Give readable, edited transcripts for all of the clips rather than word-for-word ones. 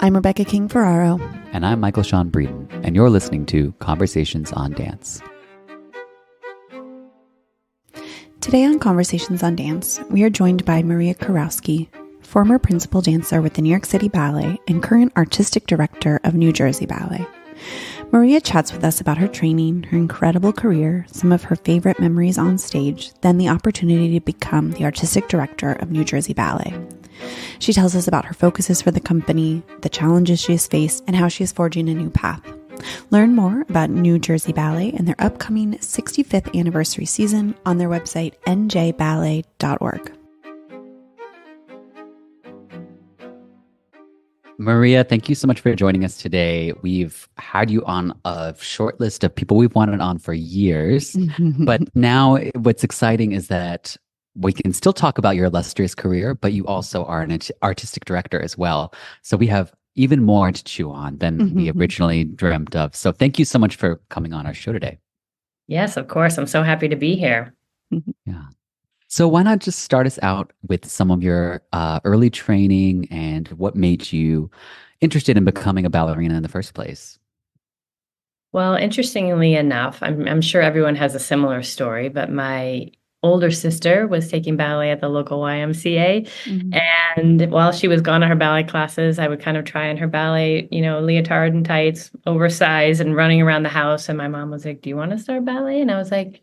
I'm Rebecca King Ferraro. And I'm Michael Sean Breeden, and you're listening to Conversations on Dance. Today on Conversations on Dance, we are joined by Maria Kowroski, former principal dancer with the New York City Ballet and current artistic director of New Jersey Ballet. Maria chats with us about her training, her incredible career, some of her favorite memories on stage, then the opportunity to become the artistic director of New Jersey Ballet. She tells us about her focuses for the company, the challenges she has faced, and how she is forging a new path. Learn more about New Jersey Ballet and their upcoming 65th anniversary season on their website, njballet.org. Maria, thank you so much for joining us today. We've had you on a short list of people we've wanted on for years, but now what's exciting is that we can still talk about your illustrious career, but you also are an artistic director as well. So we have even more to chew on than we originally dreamt of. So thank you so much for coming on our show today. Yes, of course. I'm so happy to be here. Yeah. So why not just start us out with some of your early training and what made you interested in becoming a ballerina in the first place? Well, interestingly enough, I'm sure everyone has a similar story, but my older sister was taking ballet at the local YMCA. And while she was gone to her ballet classes, I would kind of try on her ballet, leotard and tights, oversized and running around the house. And my mom was like, "Do you want to start ballet?" And I was like,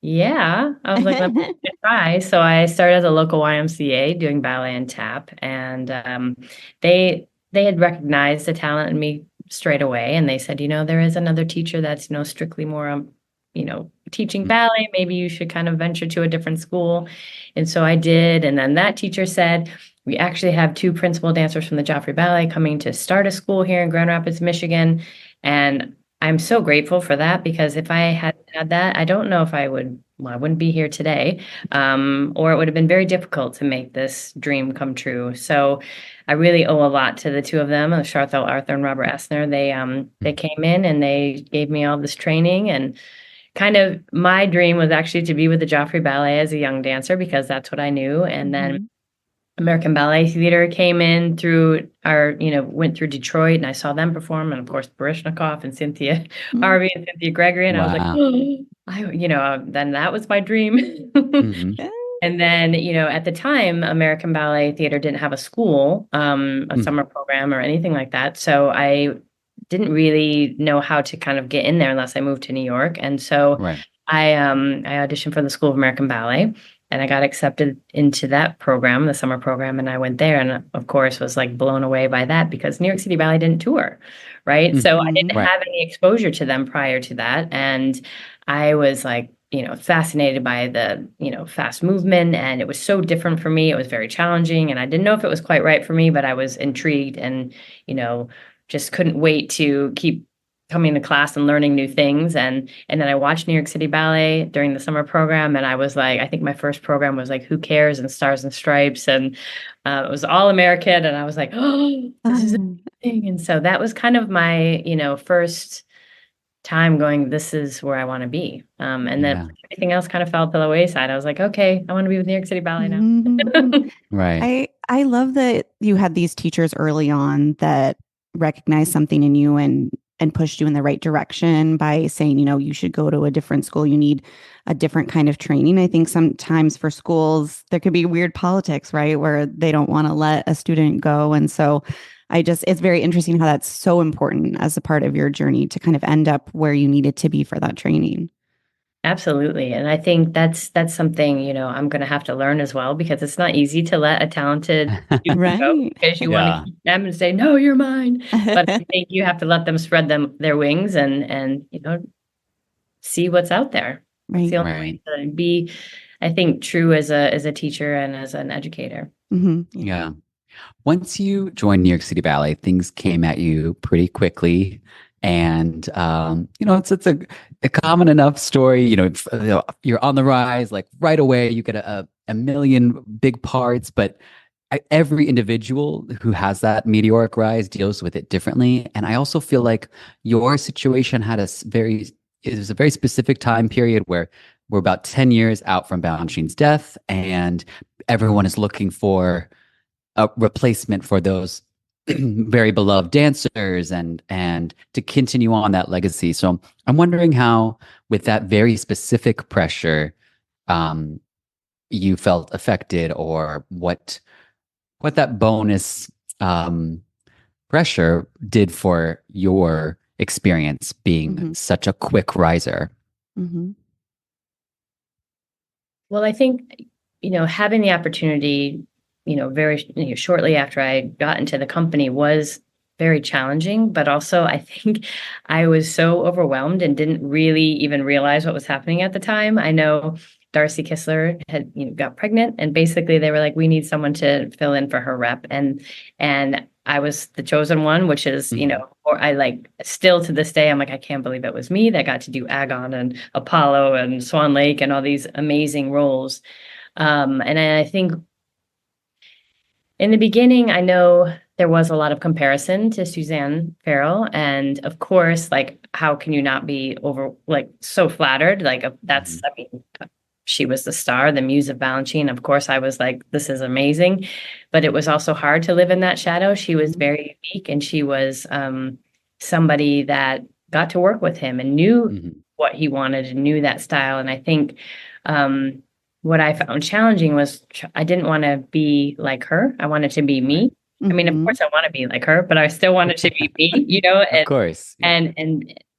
"Yeah." I was like, "Let me try." So I started at the local YMCA doing ballet and tap. And they had recognized the talent in me straight away. And they said, there is another teacher that's, strictly more teaching ballet. Maybe you should kind of venture to a different school. And so I did. And then that teacher said, "We actually have 2 principal dancers from the Joffrey Ballet coming to start a school here in Grand Rapids, Michigan." And I'm so grateful for that, because if I hadn't had that, I don't know if I wouldn't be here today, or it would have been very difficult to make this dream come true. So I really owe a lot to the 2 of them, Charthel Arthur and Robert Essner. They came in and they gave me all this training, and kind of my dream was actually to be with the Joffrey Ballet as a young dancer, because that's what I knew. And then American Ballet Theater came in through went through Detroit, and I saw them perform, and of course Baryshnikov and Cynthia Harvey and Cynthia Gregory, and I was like, then that was my dream. And then, at the time, American Ballet Theater didn't have a school, a summer program or anything like that. So I didn't really know how to kind of get in there unless I moved to New York. And so I auditioned for the School of American Ballet, and I got accepted into that program, the summer program. And I went there, and of course was like blown away by that, because New York City Ballet didn't tour. Right. So I didn't have any exposure to them prior to that. And I was like, fascinated by the, fast movement, and it was so different for me. It was very challenging, and I didn't know if it was quite right for me, but I was intrigued and, just couldn't wait to keep coming to class and learning new things. And then I watched New York City Ballet during the summer program, and I was like, I think my first program was like Who Cares and Stars and Stripes, and it was all American, and I was like, oh, this is amazing. And so that was kind of my, first time going, this is where I want to be. And then everything else kind of fell to the wayside. I was like, okay, I want to be with New York City Ballet now. I love that you had these teachers early on that recognized something in you and pushed you in the right direction by saying, you should go to a different school. You need a different kind of training. I think sometimes for schools, there could be weird politics, right? Where they don't want to let a student go. And so it's very interesting how that's so important as a part of your journey to kind of end up where you needed to be for that training. Absolutely. And I think that's something, I'm going to have to learn as well, because it's not easy to let a talented student go, because you want to keep them and say, "No, you're mine." But I think you have to let them spread their wings and see what's out there. It's the only way to be, I think, true as a teacher and as an educator. Yeah. Once you joined New York City Ballet, things came at you pretty quickly. And, it's a common enough story, you're on the rise, like right away, you get a million big parts, but every individual who has that meteoric rise deals with it differently. And I also feel like your situation had it was a very specific time period where we're about 10 years out from Balanchine's death, and everyone is looking for a replacement for those very beloved dancers and to continue on that legacy. So I'm wondering how, with that very specific pressure, um, you felt affected, or what that bonus pressure did for your experience being such a quick riser. Well, I think, having the opportunity, very shortly after I got into the company was very challenging, but also I think I was so overwhelmed and didn't really even realize what was happening at the time. I know Darcy Kistler had, got pregnant, and basically they were like, we need someone to fill in for her rep. And I was the chosen one, which is, or I like still to this day, I'm like, I can't believe it was me that got to do Agon and Apollo and Swan Lake and all these amazing roles. And I think in the beginning, I know there was a lot of comparison to Suzanne Farrell. And of course, like, how can you not be so flattered? Like, that's, I mean, she was the star, the muse of Balanchine. Of course, I was like, this is amazing. But it was also hard to live in that shadow. She was very unique, and she was somebody that got to work with him and knew what he wanted and knew that style. And I think what I found challenging was I didn't want to be like her. I wanted to be me. I mean, of course, I want to be like her, but I still wanted to be me, Of course. Yeah.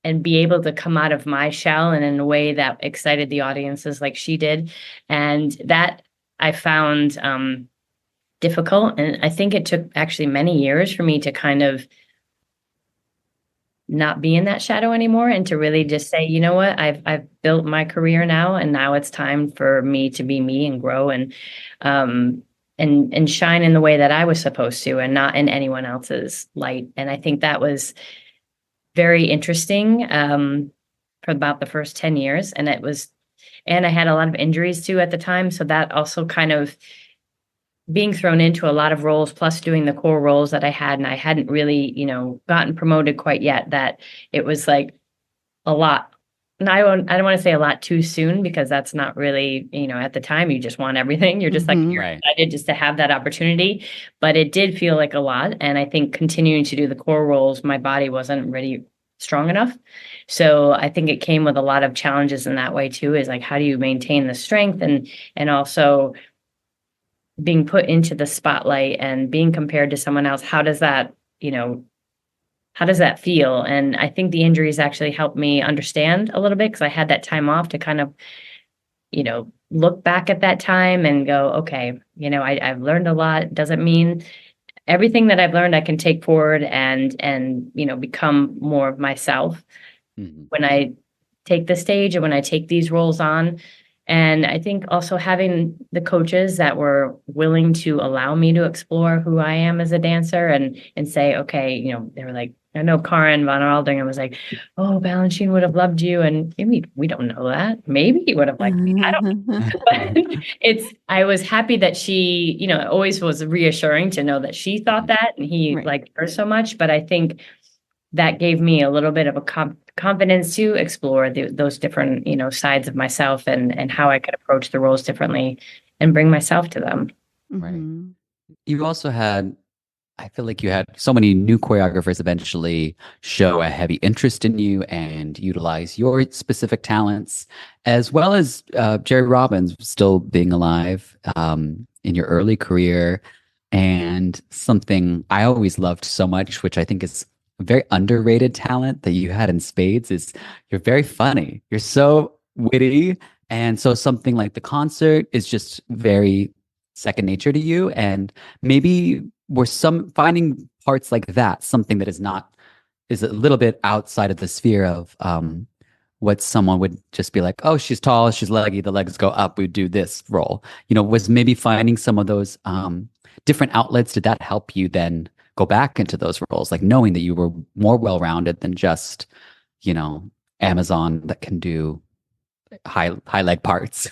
And be able to come out of my shell and in a way that excited the audiences like she did. And that I found difficult. And I think it took actually many years for me to kind of not be in that shadow anymore, and to really just say, you know what, I've built my career now, and now it's time for me to be me and grow and shine in the way that I was supposed to, and not in anyone else's light. And I think that was very interesting for about the first 10 years. And I had a lot of injuries too at the time. So that also kind of being thrown into a lot of roles, plus doing the core roles that I had, and I hadn't really, gotten promoted quite yet, that it was like a lot. And I don't want to say a lot too soon, because that's not really, at the time, you just want everything. You're just like, you're excited just to have that opportunity. But it did feel like a lot. And I think continuing to do the core roles, my body wasn't really strong enough. So I think it came with a lot of challenges in that way too, is like, how do you maintain the strength and also being put into the spotlight and being compared to someone else? How does that feel? And I think the injuries actually helped me understand a little bit, because I had that time off to kind of, look back at that time and go, okay, I've learned a lot. Doesn't mean everything that I've learned I can take forward and become more of myself when I take the stage and when I take these roles on. And I think also having the coaches that were willing to allow me to explore who I am as a dancer and say, okay, they were like, I know Karen von Aldringen was like, oh, Balanchine would have loved you. And I mean, we don't know that. Maybe he would have liked me. I don't know. But I was happy that she, it always was reassuring to know that she thought that and he liked her so much. But I think that gave me a little bit of a confidence to explore those different, sides of myself and how I could approach the roles differently and bring myself to them. Right. You also had, I feel like you had so many new choreographers eventually show a heavy interest in you and utilize your specific talents, as well as Jerry Robbins still being alive in your early career. And something I always loved so much, which I think is a very underrated talent that you had in spades, is you're very funny. You're so witty. And so something like the concert is just very second nature to you. And maybe we're finding parts like that, something that is a little bit outside of the sphere of what someone would just be like, oh, she's tall, she's leggy, the legs go up, we do this role. Was maybe finding some of those different outlets. Did that help you then go back into those roles, like knowing that you were more well-rounded than just, Amazon that can do high leg parts?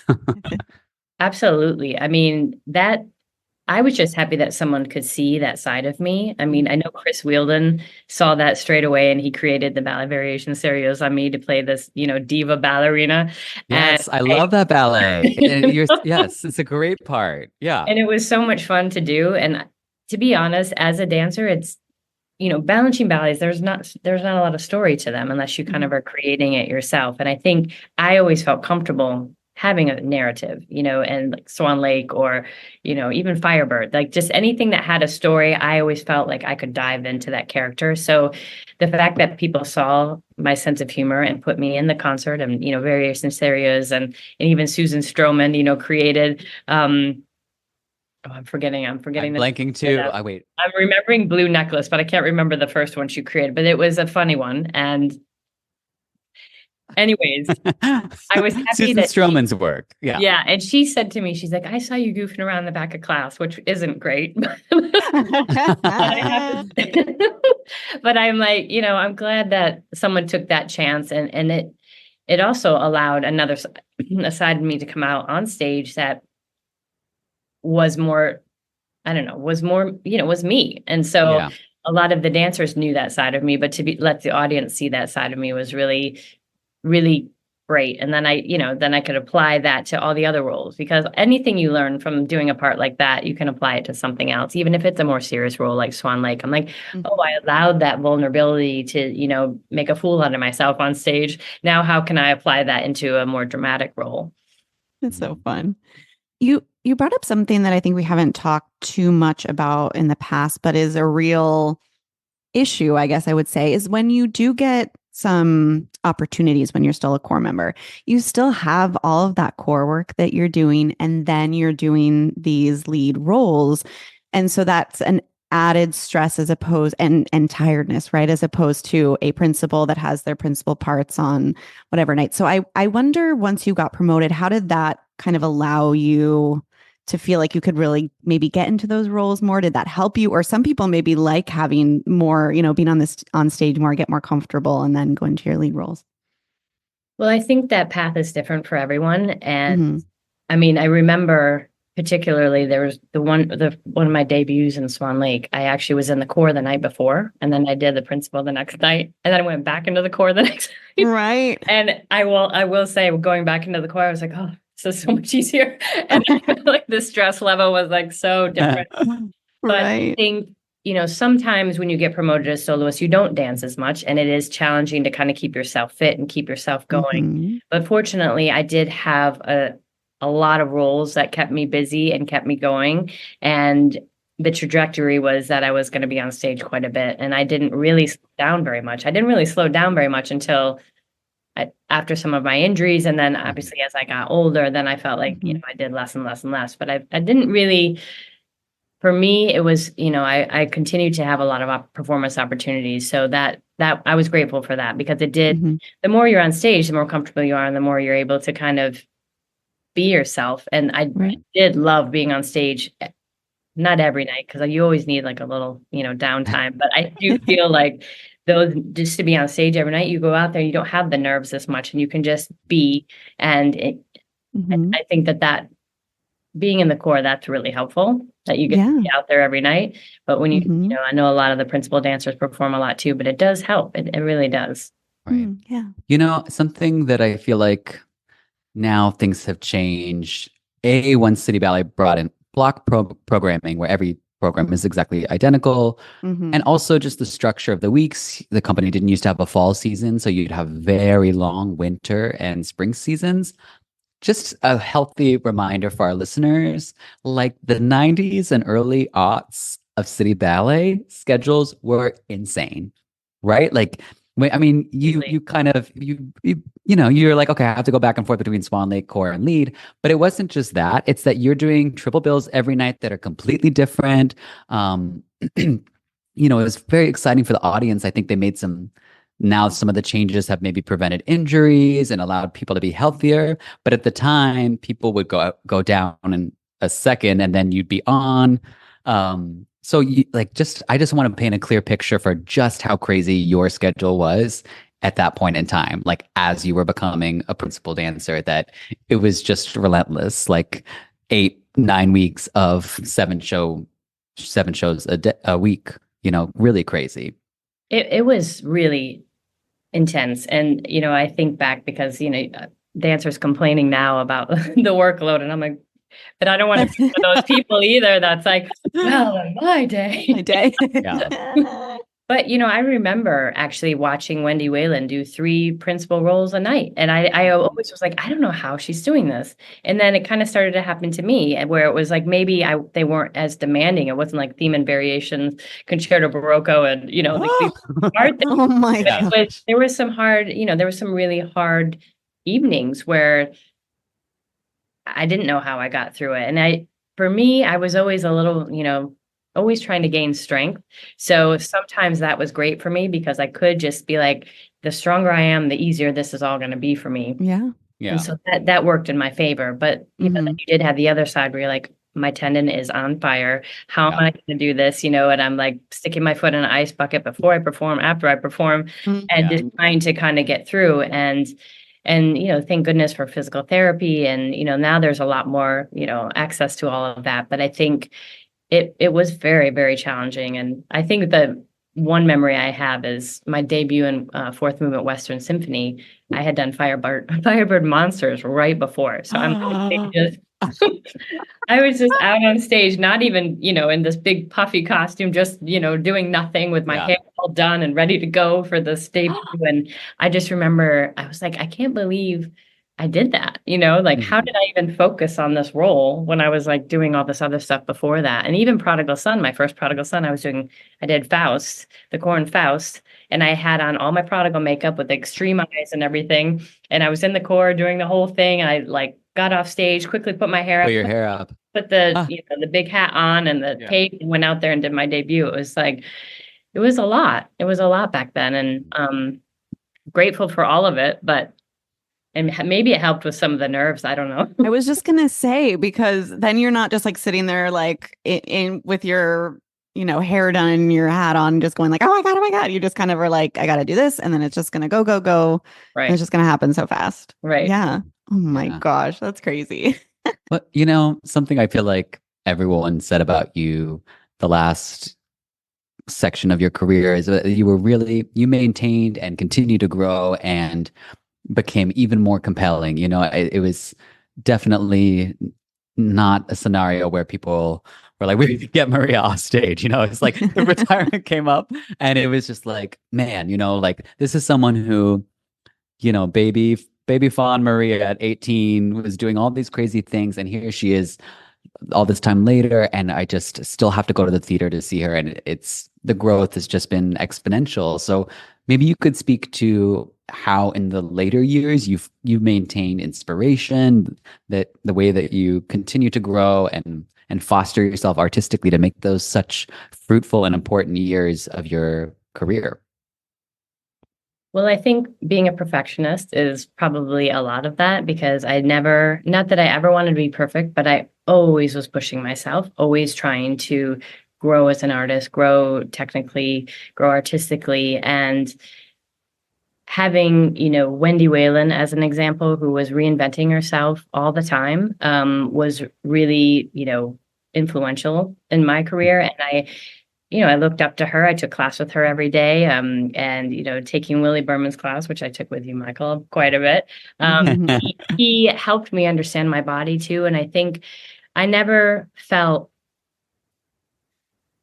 Absolutely. I mean, I was just happy that someone could see that side of me. I mean, I know Chris Wheeldon saw that straight away, and he created the ballet variation serials on me to play this, diva ballerina. Yes, I love that ballet. Yes, it's a great part. Yeah. And it was so much fun to do. And to be honest, as a dancer, balancing ballets, there's not a lot of story to them unless you kind of are creating it yourself. And I think I always felt comfortable having a narrative, and like Swan Lake or, even Firebird, like just anything that had a story, I always felt like I could dive into that character. So the fact that people saw my sense of humor and put me in the concert and, various scenarios and even Susan Stroman, created, I'm forgetting. I'm blanking too. Wait. I'm remembering Blue Necklace, but I can't remember the first one she created, but it was a funny one. And anyways, I was happy Susan that Stroman's work. Yeah. Yeah. And she said to me, she's like, I saw you goofing around the back of class, which isn't great. But I'm like, I'm glad that someone took that chance, and it also allowed another side of me to come out on stage that was more, I don't know, was me. And so a lot of the dancers knew that side of me, but let the audience see that side of me was really, really great. And then I could apply that to all the other roles, because anything you learn from doing a part like that, you can apply it to something else, even if it's a more serious role like Swan Lake. I'm like, oh, I allowed that vulnerability to, make a fool out of myself on stage. Now, how can I apply that into a more dramatic role? It's so fun. You brought up something that I think we haven't talked too much about in the past, but is a real issue, I guess I would say, is when you do get some opportunities when you're still a core member, you still have all of that core work that you're doing, and then you're doing these lead roles. And so that's an added stress and tiredness, right? As opposed to a principal that has their principal parts on whatever night. So I wonder, once you got promoted, how did that kind of allow you to feel like you could really maybe get into those roles more? Did that help you? Or some people maybe like having more, being on stage more, get more comfortable, and then go into your lead roles. Well, I think that path is different for everyone. And I mean, I remember particularly there was one of my debuts in Swan Lake. I actually was in the corps the night before, and then I did the principal the next night, and then I went back into the corps the next night. Right. And I will say, going back into the corps, I was like, oh, this is so much easier. And I feel like the stress level was like so different. But I think, sometimes when you get promoted as soloist, you don't dance as much, and it is challenging to kind of keep yourself fit and keep yourself going. But fortunately, I did have a lot of roles that kept me busy and kept me going. And the trajectory was that I was going to be on stage quite a bit. And I didn't really slow down very much. I didn't really slow down very much until after some of my injuries. And then obviously as I got older, then I felt like, I did less and less and less. But I didn't really, for me, it was, I continued to have a lot of performance opportunities. So that I was grateful for that, because it did, the more you're on stage, the more comfortable you are, and the more you're able to kind of be yourself. And I did love being on stage, not every night, because you always need like a little, downtime. But I do feel like just to be on stage every night, you go out there, you don't have the nerves as much, and you can just be. And I think that being in the corps, that's really helpful, that you get to be out there every night. But when you, I know a lot of the principal dancers perform a lot too, but it does help. It really does. Right. Yeah. Something that I feel like now things have changed. One City Ballet brought in block programming, where every program is exactly identical. And also just the structure of the weeks. The company didn't used to have a fall season, so you'd have very long winter and spring seasons. Just a healthy reminder for our listeners, like the 90s and early aughts of City Ballet schedules were insane, right? Like, I mean, you kind of, you're like, okay, I have to go back and forth between Swan Lake, core, and lead. But it wasn't just that. It's that you're doing triple bills every night that are completely different. It was very exciting for the audience. I think they made some of the changes have maybe prevented injuries and allowed people to be healthier. But at the time, people would go down in a second, and then you'd be on. So I just want to paint a clear picture for just how crazy your schedule was at that point in time. Like, as you were becoming a principal dancer, that it was just relentless, like 8-9 weeks of seven shows a week, really crazy. It was really intense. And, I think back because, dancers complaining now about the workload, and I'm like, but I don't want to be for those people either. That's like, well, in my day. Yeah. But, I remember actually watching Wendy Whalen do 3 principal roles a night. And I always was like, I don't know how she's doing this. And then it kind of started to happen to me where it was like, maybe they weren't as demanding. It wasn't like theme and variations, concerto barocco, and, like these hard things. Oh my God. There was some hard, there was some really hard evenings where I didn't know how I got through it. And for me, I was always a little, always trying to gain strength. So sometimes that was great for me because I could just be like, the stronger I am, the easier this is all going to be for me. Yeah. Yeah. And so that worked in my favor. But then you did have the other side where you're like, my tendon is on fire. How am I going to do this? And I'm like sticking my foot in an ice bucket before I perform, after I perform, and just trying to kind of get through. And thank goodness for physical therapy. And, now there's a lot more, access to all of that. But I think it was very, very challenging. And I think the one memory I have is my debut in Fourth Movement Western Symphony. I had done Firebird Monsters right before. So I was just out on stage, not even, in this big puffy costume, just, doing nothing with my hair all done and ready to go for the debut. And I just remember I was like, I can't believe I did that, like how did I even focus on this role when I was like doing all this other stuff before that? And even Prodigal Son, my first Prodigal Son, I did Faust, the Corn Faust, and I had on all my prodigal makeup with extreme eyes and everything. And I was in the corps doing the whole thing. I like got off stage, quickly put my hair up. Put your hair up. Put the the big hat on and the tape, and went out there and did my debut. It was like, it was a lot. It was a lot back then, and grateful for all of it, and maybe it helped with some of the nerves. I don't know. I was just gonna say, because then you're not just like sitting there like in with your hair done and your hat on, just going like, oh my God. You just kind of are like, I gotta do this, and then it's just gonna go. Right. And it's just gonna happen so fast. Right. Yeah. Oh my gosh, that's crazy. But something I feel like everyone said about you the last section of your career is that you maintained and continued to grow and became even more compelling. It was definitely not a scenario where people were like, we need to get Maria off stage. It's like the retirement came up and it was just like, man, like this is someone who, baby fawn Maria at 18 was doing all these crazy things. And here she is all this time later. And I just still have to go to the theater to see her. And the growth has just been exponential. So maybe you could speak to how in the later years you maintain inspiration, that the way that you continue to grow and foster yourself artistically to make those such fruitful and important years of your career. Well, I think being a perfectionist is probably a lot of that, because not that I ever wanted to be perfect, but I always was pushing myself, always trying to grow as an artist, grow technically, grow artistically. And having, Wendy Whalen as an example, who was reinventing herself all the time, was really, influential in my career. And I looked up to her. I took class with her every day. And, taking Willie Berman's class, which I took with you, Michael, quite a bit. He helped me understand my body too. And I think I never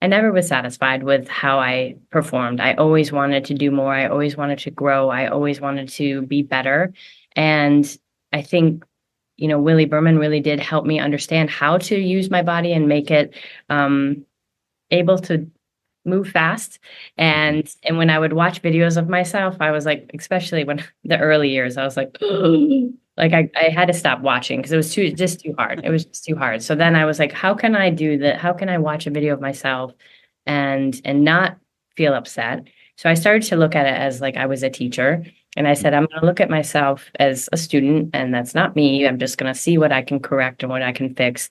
was satisfied with how I performed. I always wanted to do more. I always wanted to grow. I always wanted to be better. And I think, Willie Berman really did help me understand how to use my body and make it able to move fast. And when I would watch videos of myself, I was like, especially when the early years, I was like, like I had to stop watching because it was just too hard. It was just too hard. So then I was like, how can I do that? How can I watch a video of myself and not feel upset? So I started to look at it as like I was a teacher. And I said, I'm going to look at myself as a student, and that's not me. I'm just going to see what I can correct and what I can fix.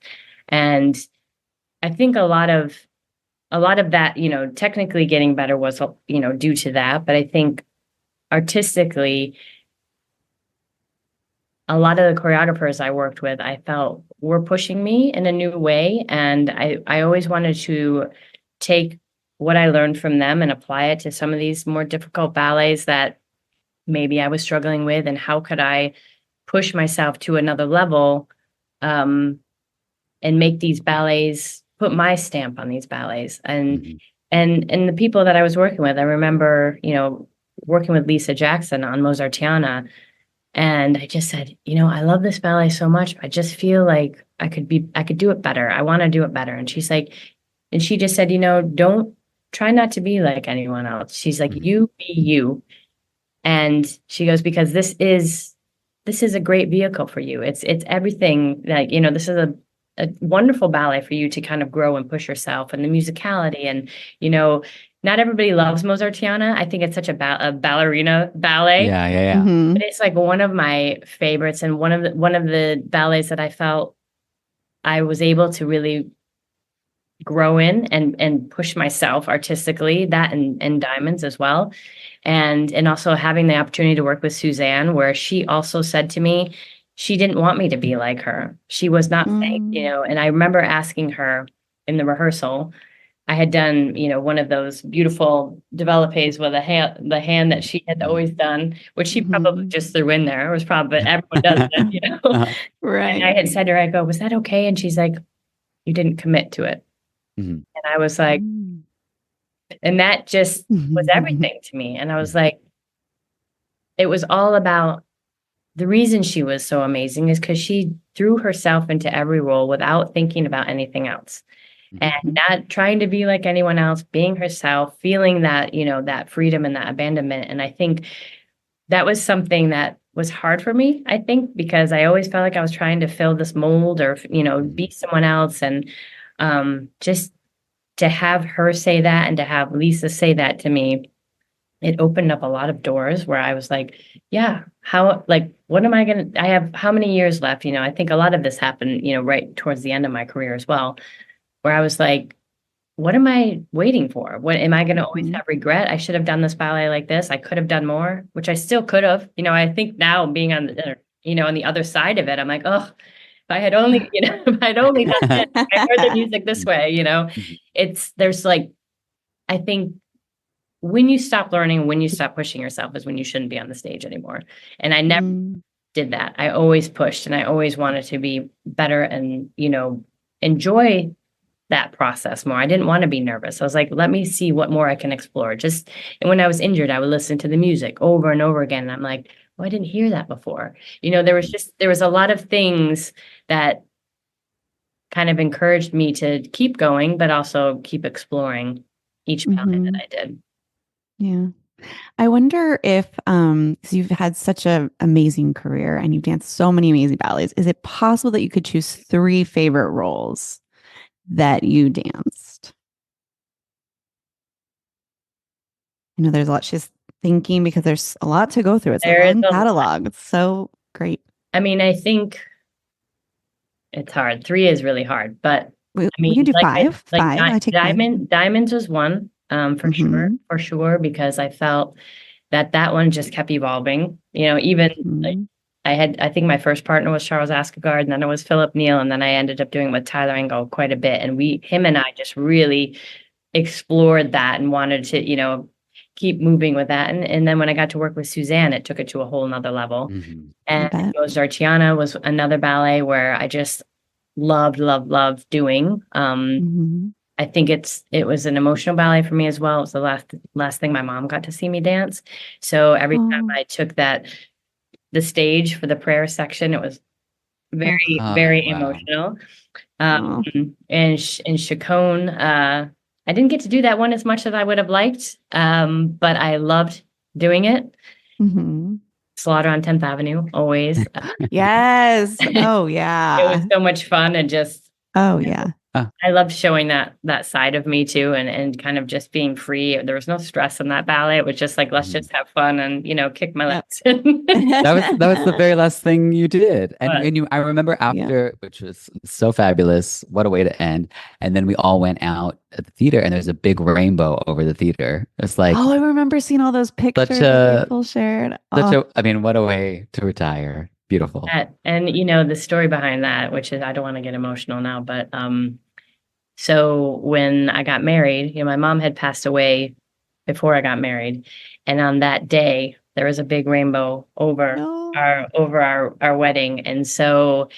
And I think a lot of that, technically getting better was, due to that. But I think artistically, a lot of the choreographers I worked with, I felt were pushing me in a new way. And I always wanted to take what I learned from them and apply it to some of these more difficult ballets that maybe I was struggling with, and how could I push myself to another level, and make these ballets, put my stamp on these ballets. And And the people that I was working with, I remember, working with Lisa Jackson on Mozartiana. And I just said, I love this ballet so much. I just feel like I could do it better. I want to do it better. And she just said, don't try not to be like anyone else. She's like, you be you. And she goes, because this is a great vehicle for you. It's everything, like, this is a wonderful ballet for you to kind of grow and push yourself, and the musicality. And, not everybody loves Mozartiana. I think it's such a ballerina ballet. Yeah. But it's like one of my favorites, and one of the ballets that I felt I was able to really grow in and push myself artistically, that and Diamonds as well. And also having the opportunity to work with Suzanne, where she also said to me, she didn't want me to be like her. She was not saying, and I remember asking her in the rehearsal, I had done, one of those beautiful developes with the hand that she had always done, which she probably just threw in there. It was probably, everyone does it, Right. And I had said to her, I go, was that okay? And she's like, you didn't commit to it. And I was like, and that just was everything to me. And I was like, it was all about, the reason she was so amazing is because she threw herself into every role without thinking about anything else. And not trying to be like anyone else, being herself, feeling that, that freedom and that abandonment. And I think that was something that was hard for me, I think, because I always felt like I was trying to fill this mold or, be someone else. And just to have her say that and to have Lisa say that to me, it opened up a lot of doors where I was like, yeah, what am I going to, I have how many years left? I think a lot of this happened, right towards the end of my career as well, where I was like, what am I waiting for? What am I going to always have regret? I should have done this ballet like this. I could have done more, which I still could have. I think now being on the, on the other side of it, I'm like, oh, if I had only, if I'd only done this, I heard the music this way, there's like, I think when you stop learning, when you stop pushing yourself is when you shouldn't be on the stage anymore. And I never did that. I always pushed, and I always wanted to be better and, enjoy that process more. I didn't want to be nervous. I was like, let me see what more I can explore. And when I was injured, I would listen to the music over and over again. And I'm like, oh, I didn't hear that before. There was a lot of things that kind of encouraged me to keep going, but also keep exploring each ballet that I did. Yeah. I wonder if, so you've had such an amazing career and you've danced so many amazing ballets. Is it possible that you could choose 3 favorite roles that you danced? I know there's a lot. She's thinking because there's a lot to go through. It's a long catalog. It's so great. I mean, I think it's hard. 3 is really hard, but we can do 5. Diamonds was one, for sure, because I felt that one just kept evolving. Even I think my first partner was Charles Askegaard, and then it was Philip Neal, and then I ended up doing it with Tyler Engel quite a bit. And him and I just really explored that and wanted to, keep moving with that. And then when I got to work with Suzanne, it took it to a whole nother level. And Mozartiana was another ballet where I just loved doing. I think it was an emotional ballet for me as well. It was the last thing my mom got to see me dance. So every time I took the stage for the prayer section, it was very, very emotional. And Chaconne, I didn't get to do that one as much as I would have liked, but I loved doing it. Slaughter on 10th Avenue, always. Yes. Oh, yeah. It was so much fun, and just I loved showing that side of me too, and kind of just being free. There was no stress in that ballet. It was just like, let's just have fun and, kick my legs. That was the very last thing you did. And I remember after, which was so fabulous. What a way to end. And then we all went out at the theater, and there's a big rainbow over the theater. It's like, I remember seeing all those pictures people shared. What a way to retire. Beautiful. And the story behind that, which is, I don't want to get emotional now, but so when I got married, my mom had passed away before I got married, and on that day there was a big rainbow over our wedding, and so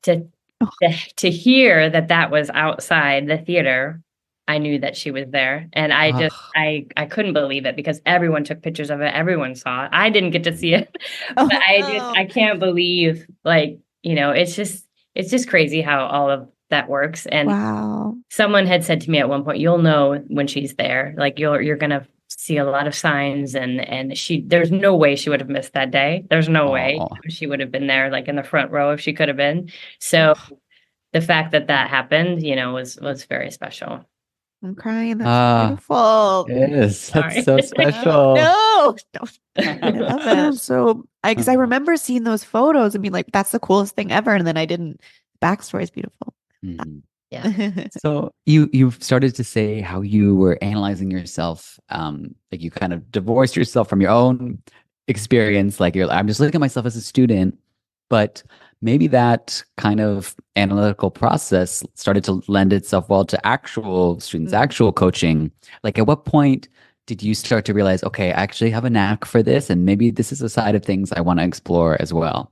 to hear that was outside the theater I knew that she was there. And I just, Ugh. I couldn't believe it because everyone took pictures of it. Everyone saw it. I didn't get to see it, but Oh no. I can't believe, like, it's just crazy how all of that works. And Wow. someone had said to me at one point, you'll know when she's there, like you're going to see a lot of signs, and there's no way she would have missed that day. There's no way Oh. she would have been there, like in the front row if she could have been. So the fact that that happened, was very special. I'm crying. That's so Ah, beautiful. yes, that's Sorry. so No, special. no, no. I love it. So because I remember seeing those photos and being like, that's the coolest thing ever. And then I didn't. Backstory is beautiful. Mhm. Yeah. So you've started to say how you were analyzing yourself, like you kind of divorced yourself from your own experience. Like I'm just looking at myself as a student, but maybe that kind of analytical process started to lend itself well to actual students, actual coaching. Like at what point did you start to realize, okay, I actually have a knack for this, and maybe this is a side of things I want to explore as well?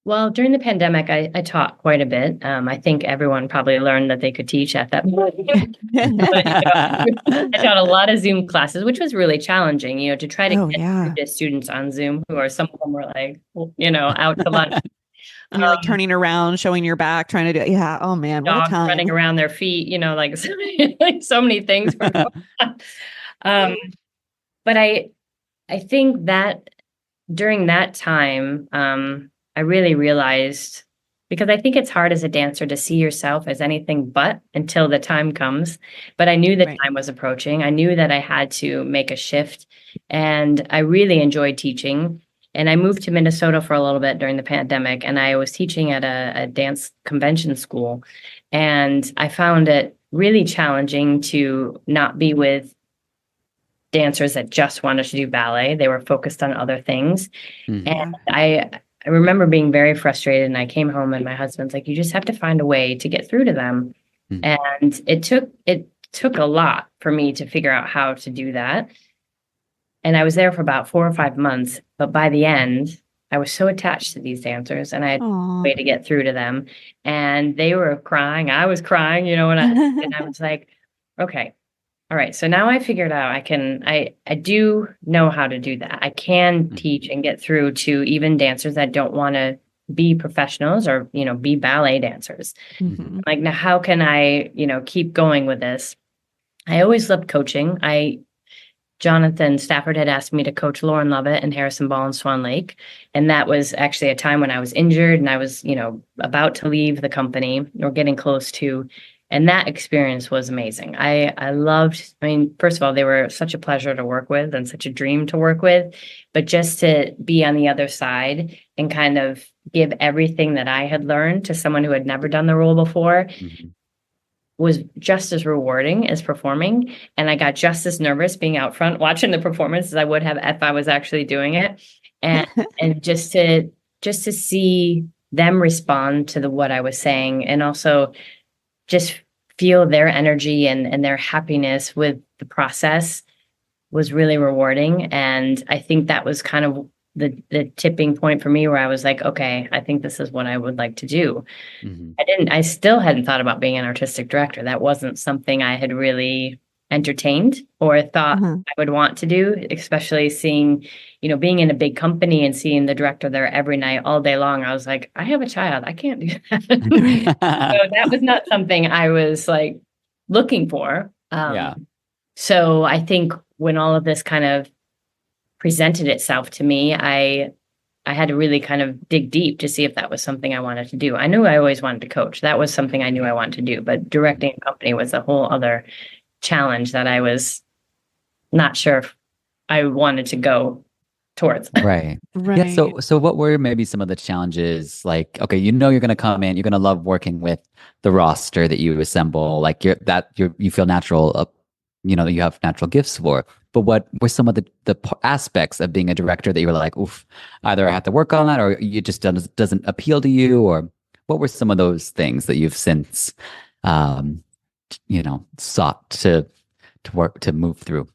Well, during the pandemic, I taught quite a bit. I think everyone probably learned that they could teach at that point. But, I taught a lot of Zoom classes, which was really challenging, to try to Oh get yeah. through to students on Zoom who are, some of them were like, out to lunch. And you're like Um, turning around, showing your back, trying to do it. Yeah. Oh man, what a Dogs running time. around their feet, like like so many things were going on. Um, but I think that during that time, I really realized, because I think it's hard as a dancer to see yourself as anything but until the time comes. But I knew the Right. time was approaching. I knew that I had to make a shift, and I really enjoyed teaching. And I moved to Minnesota for a little bit during the pandemic, and I was teaching at a dance convention school. And I found it really challenging to not be with dancers that just wanted to do ballet. They were focused on other things. Mhm. And Yeah. I remember being very frustrated, and I came home and my husband's like, you just have to find a way to get through to them. Mhm. And it took a lot for me to figure out how to do that. And I was there for about 4 or 5 months, but by the end, I was so attached to these dancers, and I had Aw. a way to get through to them. And they were crying. I was crying, and I was like, okay, all right. So now I figured out I do know how to do that. I can teach and get through to even dancers that don't want to be professionals or, be ballet dancers. Mhm. Like, now how can I, keep going with this? I always loved coaching. Jonathan Stafford had asked me to coach Lauren Lovett and Harrison Ball and Swan Lake. And that was actually a time when I was injured and I was, about to leave the company or getting close to. And that experience was amazing. I loved, first of all, they were such a pleasure to work with and such a dream to work with. But just to be on the other side and kind of give everything that I had learned to someone who had never done the role before Mhm. was just as rewarding as performing. And I got just as nervous being out front watching the performance as I would have if I was actually doing it. And and just to see them respond to what I was saying, and also just feel their energy and their happiness with the process was really rewarding. And I think that was kind of the tipping point for me where I was like, okay, I think this is what I would like to do. Mhm. I still hadn't thought about being an artistic director. That wasn't something I had really entertained or thought Uh-huh. I would want to do, especially seeing, being in a big company and seeing the director there every night, all day long. I was like, I have a child. I can't do that. So that was not something I was like looking for. Yeah. So I think when all of this kind of presented itself to me, I had to really kind of dig deep to see if that was something I wanted to do. I knew I always wanted to coach. That was something I knew I wanted to do, but directing a company was a whole other challenge that I was not sure if I wanted to go towards. Right. Yeah. Right. So what were maybe some of the challenges? Like, okay, you're going to come in, you're going to love working with the roster that you assemble. Like you feel natural, you have natural gifts for. But what were some of the aspects of being a director that you were like, oof, either I have to work on that, or you just doesn't appeal to you, or what were some of those things that you've since, sought to work to move through?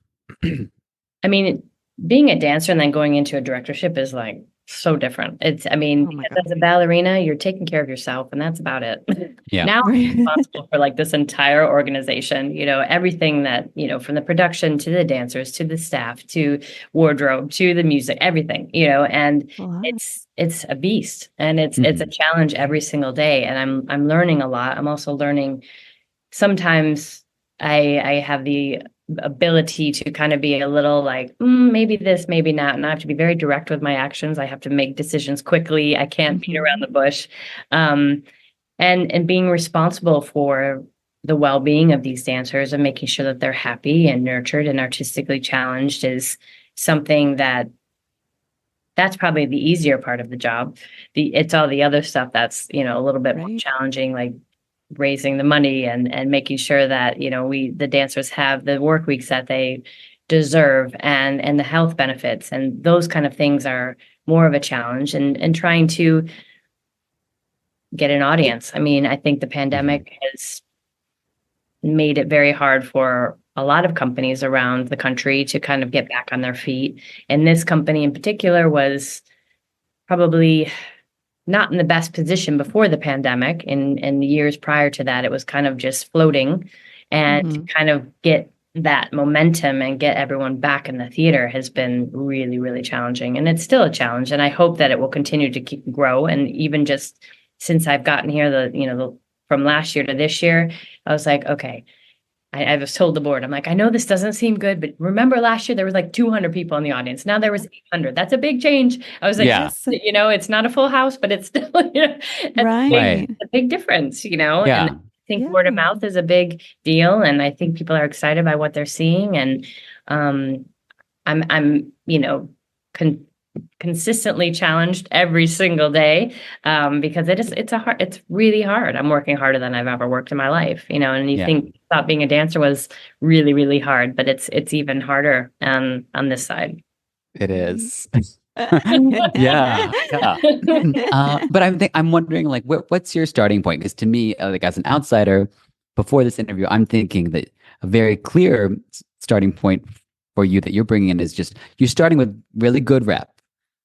I mean, being a dancer and then going into a directorship is like so different. Oh my Because God. as a ballerina, you're taking care of yourself and that's about it. Yeah. Now I'm responsible for like this entire organization, everything that, from the production to the dancers, to the staff, to wardrobe, to the music, everything, and Wow. it's a beast and it's a challenge every single day. And I'm learning a lot. I'm also learning sometimes I have the ability to kind of be a little like, maybe this, maybe not. And I have to be very direct with my actions. I have to make decisions quickly. I can't beat around the bush. And being responsible for the well-being of these dancers and making sure that they're happy and nurtured and artistically challenged is something that's probably the easier part of the job. It's all the other stuff that's, a little bit more challenging, like raising the money and making sure that, the dancers have the work weeks that they deserve and the health benefits. And those kind of things are more of a challenge and trying to get an audience. I think the pandemic has made it very hard for a lot of companies around the country to kind of get back on their feet. And this company in particular was probably not in the best position before the pandemic. In the years prior to that, it was kind of just floating. And to kind of get that momentum and get everyone back in the theater has been really, really challenging. And it's still a challenge. And I hope that it will continue to grow. And even just since I've gotten here, from last year to this year, I was like, okay, I was told the board, I'm like, I know this doesn't seem good, but remember last year there was like 200 people in the audience. Now there was 800. That's a big change. I was like, it's not a full house, but it's still, a big difference, And I think word of mouth is a big deal. And I think people are excited by what they're seeing. And I'm consistently challenged every single day because it's really hard. I'm working harder than I've ever worked in my life, and you thought being a dancer was really, really hard, but it's even harder on this side. It is. Yeah. But I'm wondering, like, what's your starting point? Because to me, like as an outsider, before this interview, I'm thinking that a very clear starting point for you that you're bringing in is just you're starting with really good rep.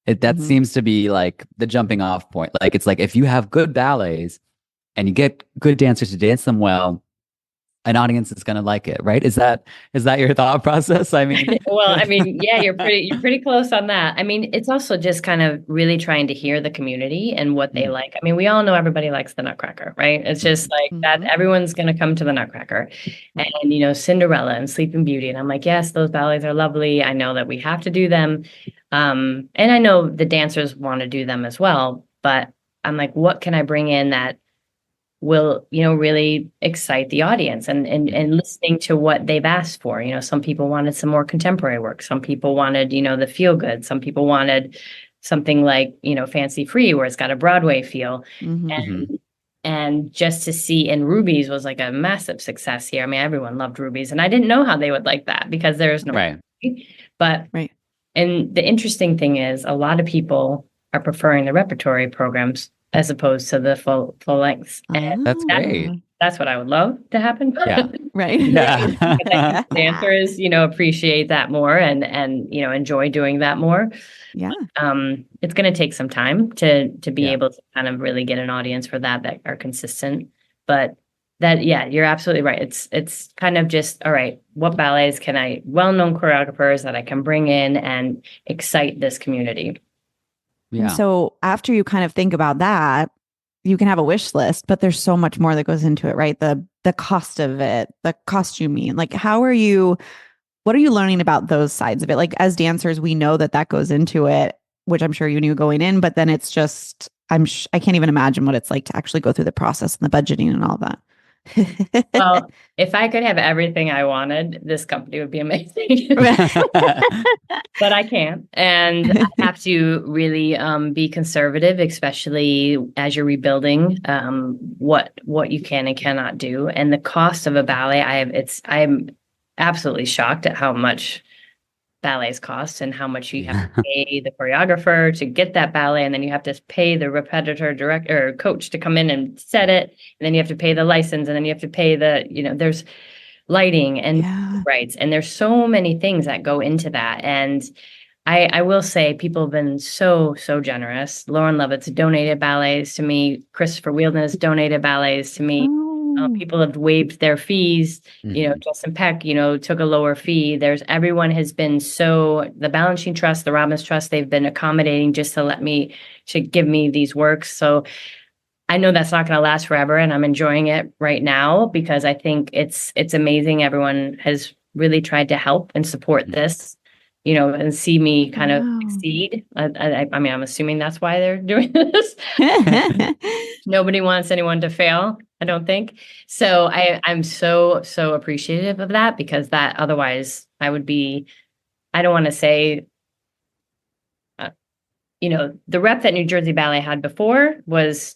That seems to be like the jumping off point. Like it's like if you have good ballets and you get good dancers to dance them well, an audience is going to like it, right? Is that your thought process? Well, yeah, you're pretty close on that. It's also just kind of really trying to hear the community and what they like. We all know everybody likes the Nutcracker, right? It's just like that everyone's going to come to the Nutcracker. And, Cinderella and Sleeping Beauty. And I'm like, yes, those ballets are lovely. I know that we have to do them. And I know the dancers want to do them as well, but I'm like, what can I bring in that will, really excite the audience and listening to what they've asked for. Some people wanted some more contemporary work. Some people wanted, the feel good. Some people wanted something like, Fancy Free, where it's got a Broadway feel. And just to see, and Rubies was like a massive success here. Everyone loved Rubies, and I didn't know how they would like that because there's no, but and the interesting thing is a lot of people are preferring the repertory programs as opposed to the full lengths. And that's great. That's what I would love to happen. Yeah. Yeah. Dancers, appreciate that more and enjoy doing that more. Yeah. It's going to take some time to be able to kind of really get an audience for that are consistent. But you're absolutely right. It's kind of just, all right, what ballets can well-known choreographers that I can bring in and excite this community. Yeah. And so after you kind of think about that, you can have a wish list, but there's so much more that goes into it, right? The cost of it, the costuming, like what are you learning about those sides of it? Like as dancers, we know that goes into it, which I'm sure you knew going in, but then it's just, I can't even imagine what it's like to actually go through the process and the budgeting and all that. Well, if I could have everything I wanted, this company would be amazing. But I can't. And I have to really be conservative, especially as you're rebuilding what you can and cannot do. And the cost of a ballet, I'm absolutely shocked at how much ballets cost and how much you have to pay the choreographer to get that ballet, and then you have to pay the repetitor director or coach to come in and set it, and then you have to pay the license, and then you have to pay there's lighting and rights, and there's so many things that go into that. And I will say people have been so generous. Lauren Lovitz donated ballets to me. Christopher Wheeldon has donated ballets to me. Oh, People have waived their fees. Justin Peck, took a lower fee. Everyone has been the Balanchine Trust, the Robbins Trust, they've been accommodating just to give me these works. So I know that's not going to last forever, and I'm enjoying it right now because I think it's amazing. Everyone has really tried to help and support this, and see me kind of wow. succeed. I mean, I'm assuming that's why they're doing this. Nobody wants anyone to fail, I don't think. So I'm so appreciative of that, because that otherwise I don't want to say, the rep that New Jersey Ballet had before was,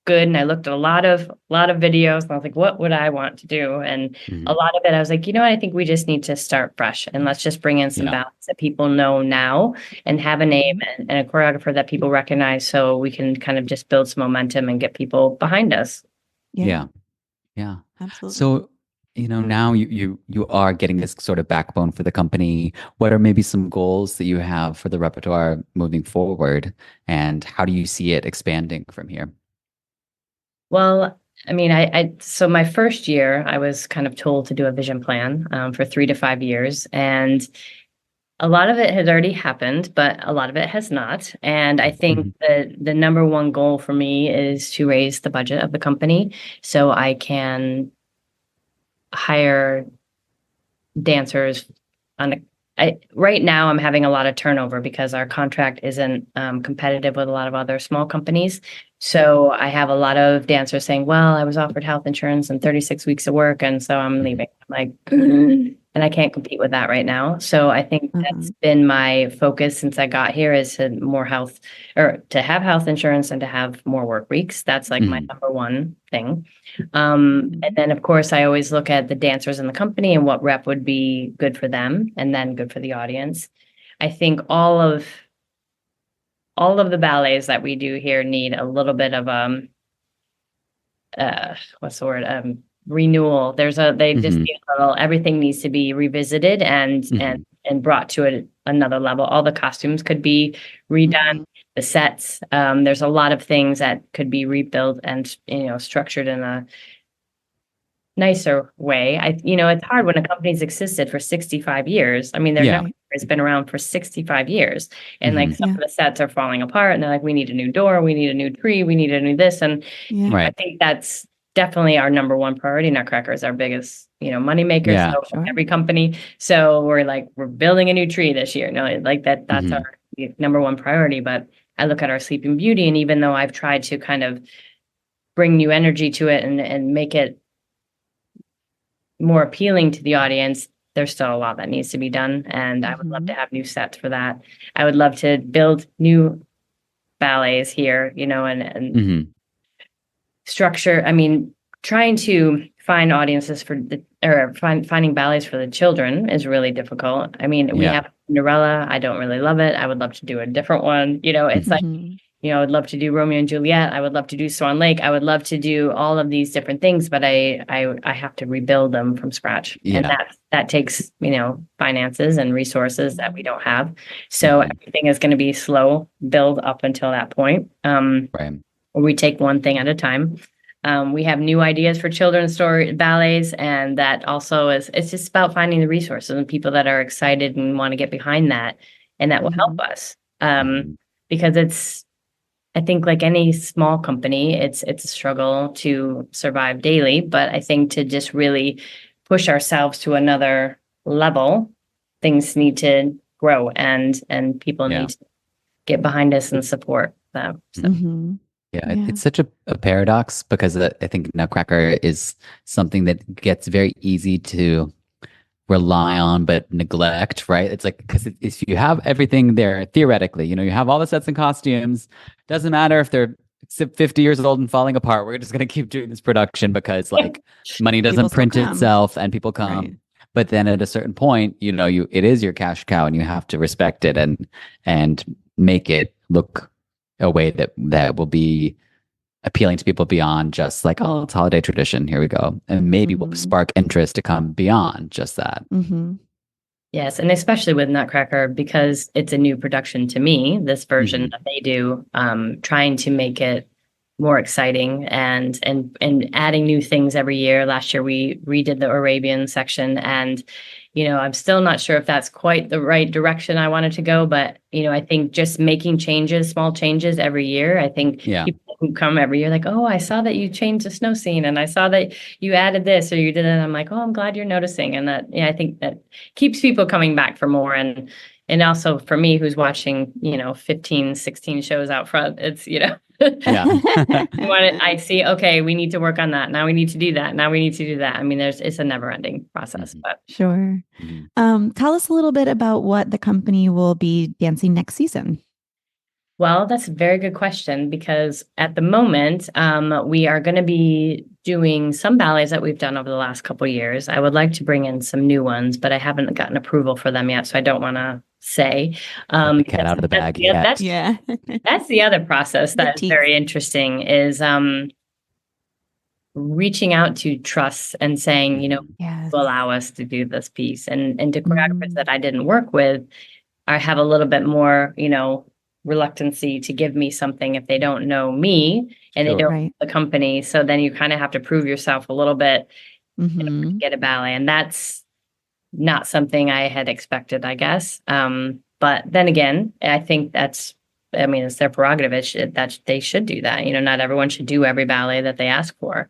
good. And I looked at a lot of videos and I was like, what would I want to do? And a lot of it, I was like, I think we just need to start fresh, and let's just bring in some ballets that people know now and have a name and a choreographer that people recognize, so we can kind of just build some momentum and get people behind us. Yeah. Absolutely. So, now you are getting this sort of backbone for the company. What are maybe some goals that you have for the repertoire moving forward, and how do you see it expanding from here? Well, I mean, so my first year, I was kind of told to do a vision plan for 3 to 5 years. And a lot of it has already happened, but a lot of it has not. And I think the number one goal for me is to raise the budget of the company so I can hire dancers right now I'm having a lot of turnover because our contract isn't competitive with a lot of other small companies. So I have a lot of dancers saying, well, I was offered health insurance and 36 weeks of work, and so I'm leaving. I'm like, and I can't compete with that right now. So I think that's been my focus since I got here, is to have health insurance and to have more work weeks. That's like my number one thing. And then of course I always look at the dancers in the company and what rep would be good for them and then good for the audience. I think all of the ballets that we do here need a little bit of what's the word? Renewal. They just need a little, everything needs to be revisited and brought to another level. All the costumes could be redone, the sets. There's a lot of things that could be rebuilt and structured in a nicer way. It's hard when a company's existed for 65 years. I mean, their number has been around for 65 years, and like some of the sets are falling apart, and they're like, we need a new door, we need a new tree, we need a new this, and I think that's definitely our number one priority. Nutcracker is our biggest, money maker. So every company. So we're building a new tree this year. No, like that's our number one priority. But I look at our Sleeping Beauty, and even though I've tried to kind of bring new energy to it and make it more appealing to the audience, there's still a lot that needs to be done. And I would love to have new sets for that. I would love to build new ballets here, and structure. I mean, trying to find audiences finding ballets for the children is really difficult. I mean, we have Cinderella. I don't really love it. I would love to do a different one. It's like, I would love to do Romeo and Juliet. I would love to do Swan Lake. I would love to do all of these different things, but I have to rebuild them from scratch. And that takes, finances and resources that we don't have. So everything is going to be slow build up until that point. We take one thing at a time. We have new ideas for children's story ballets, and that also it's just about finding the resources and people that are excited and want to get behind that, and that will help us. Because I think like any small company, it's a struggle to survive daily, but I think to just really push ourselves to another level, things need to grow and people need to get behind us and support them. So. It's such a paradox, because I think Nutcracker is something that gets very easy to rely on but neglect, right? It's like, because if you have everything there theoretically, you have all the sets and costumes, doesn't matter if they're 50 years old and falling apart, we're just going to keep doing this production because like money doesn't print itself and people come. Right. But then at a certain point, it is your cash cow, and you have to respect it and make it look a way that will be appealing to people beyond just like, oh, it's holiday tradition, here we go, and maybe will spark interest to come beyond just that. Yes, and especially with Nutcracker, because it's a new production to me, this version that they do, trying to make it more exciting and adding new things every year. Last year we redid the Arabian section, and I'm still not sure if that's quite the right direction I wanted to go, but I think just making changes, small changes every year. I think people who come every year like, oh, I saw that you changed the snow scene, and I saw that you added this or you did it. And I'm like, oh, I'm glad you're noticing, and that I think that keeps people coming back for more. And also for me, who's watching 15, 16 shows out front, it's I see, okay, we need to work on that. Now we need to do that. Now we need to do that. I mean, it's a never ending process, but sure. Tell us a little bit about what the company will be dancing next season. Well, that's a very good question, because at the moment, we are going to be doing some ballets that we've done over the last couple of years. I would like to bring in some new ones, but I haven't gotten approval for them yet, so I don't want to say. The cat out of the bag yet. That's the other process that's very interesting, is reaching out to trusts and saying, allow us to do this piece. And to choreographers that I didn't work with, I have a little bit more, reluctancy to give me something if they don't know me and they don't know the company. So then you kind of have to prove yourself a little bit to get a ballet. And that's not something I had expected, I guess. But then again, I think it's their prerogative. That they should do that. Not everyone should do every ballet that they ask for.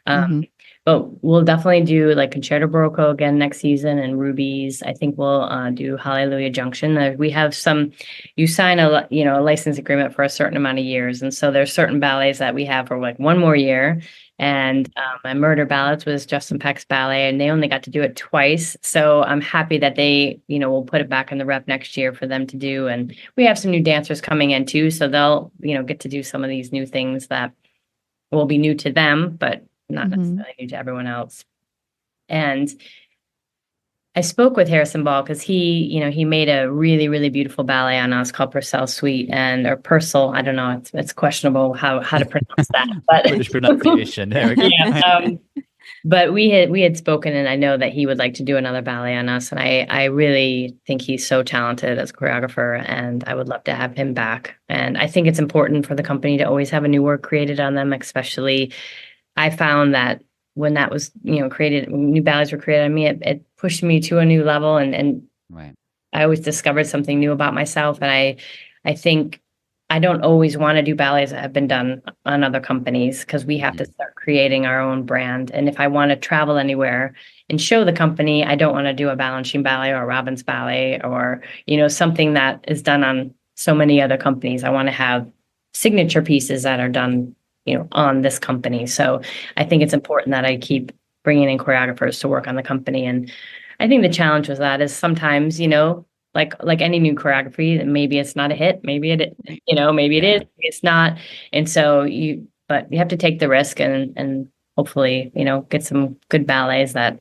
But we'll definitely do like Concerto Barocco again next season, and Rubies. I think we'll do Hallelujah Junction. We have you sign a license agreement for a certain amount of years. And so there's certain ballets that we have for like one more year. And my Murder Ballads was Justin Peck's ballet, and they only got to do it twice. So I'm happy that they, will put it back in the rep next year for them to do. And we have some new dancers coming in too. So they'll, get to do some of these new things that will be new to them, but not necessarily new to everyone else. And I spoke with Harrison Ball because he made a really, really beautiful ballet on us called Purcell Suite or Purcell. I don't know. It's questionable how to pronounce that. But British pronunciation. There we go. Yeah, but we had spoken, and I know that he would like to do another ballet on us. And I really think he's so talented as a choreographer, and I would love to have him back. And I think it's important for the company to always have a new work created on them, especially I found that when that was, created, when new ballets were created on me, it pushed me to a new level, and I always discovered something new about myself. And I think I don't always want to do ballets that have been done on other companies, because we have to start creating our own brand. And if I want to travel anywhere and show the company, I don't want to do a Balanchine ballet or a Robbins ballet or, something that is done on so many other companies. I want to have signature pieces that are done on this company. So I think it's important that I keep bringing in choreographers to work on the company. And I think the challenge with that is sometimes, like any new choreography, maybe it's not a hit, maybe it is, it's not. And so but you have to take the risk and hopefully, get some good ballets that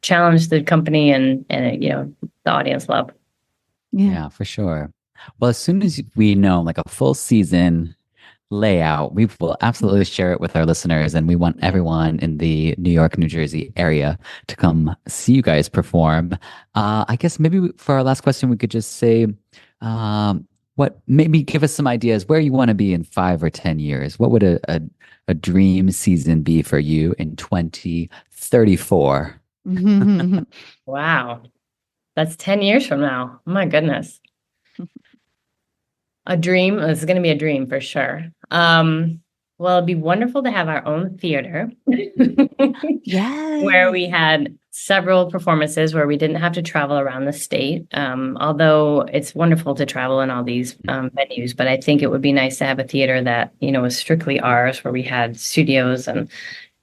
challenge the company and the audience love. Yeah, for sure. Well, as soon as we know like a full season layout, we will absolutely share it with our listeners, and we want everyone in the New York, New Jersey area to come see you guys perform. I guess maybe for our last question, we could just say, maybe give us some ideas where you want to be in 5 or 10 years. What would a dream season be for you in 2034? Wow, that's 10 years from now. Oh my goodness. A dream. It's going to be a dream for sure. Well, it'd be wonderful to have our own theater. Yes. Where we had several performances where we didn't have to travel around the state. Although it's wonderful to travel in all these venues, but I think it would be nice to have a theater that, was strictly ours, where we had studios, and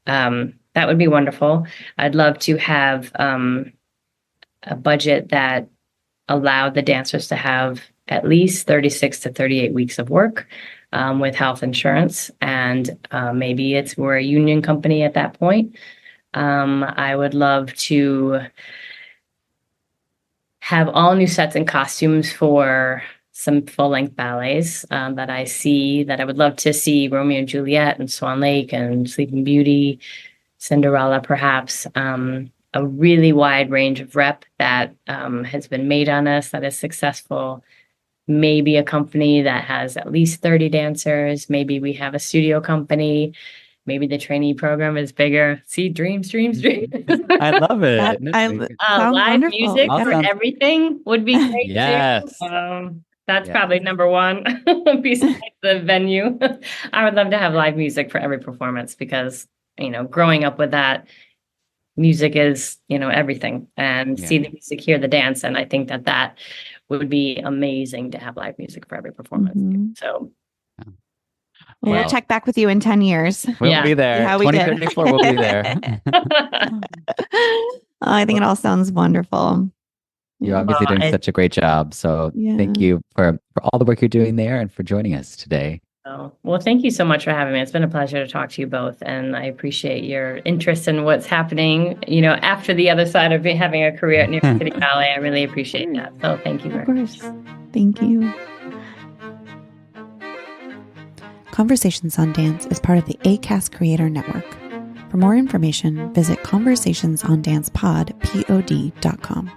that would be wonderful. I'd love to have a budget that allowed the dancers to have at least 36 to 38 weeks of work with health insurance. And maybe we're a union company at that point. I would love to have all new sets and costumes for some full-length ballets that I would love to see: Romeo and Juliet and Swan Lake and Sleeping Beauty, Cinderella perhaps. a really wide range of rep that has been made on us that is successful. Maybe a company that has at least 30 dancers. Maybe we have a studio company. Maybe the trainee program is bigger. See, dreams. I love it. sounds Live wonderful. music for everything would be great Yes. too. That's Yes. probably number one besides the venue. I would love to have live music for every performance because, growing up with that, music is, everything. And see the music, hear the dance. And I think that would be amazing to have live music for every performance. So we'll check back with you in 10 years. We'll be there. 2034, we'll be there. I think it all sounds wonderful. You're obviously doing such a great job. So thank you for all the work you're doing there and for joining us today. Well, thank you so much for having me. It's been a pleasure to talk to you both. And I appreciate your interest in what's happening, after the other side of having a career at New York City Ballet. I really appreciate that. So thank you very much. Thank you. Conversations on Dance is part of the ACAST Creator Network. For more information, visit conversationsondancepod.com.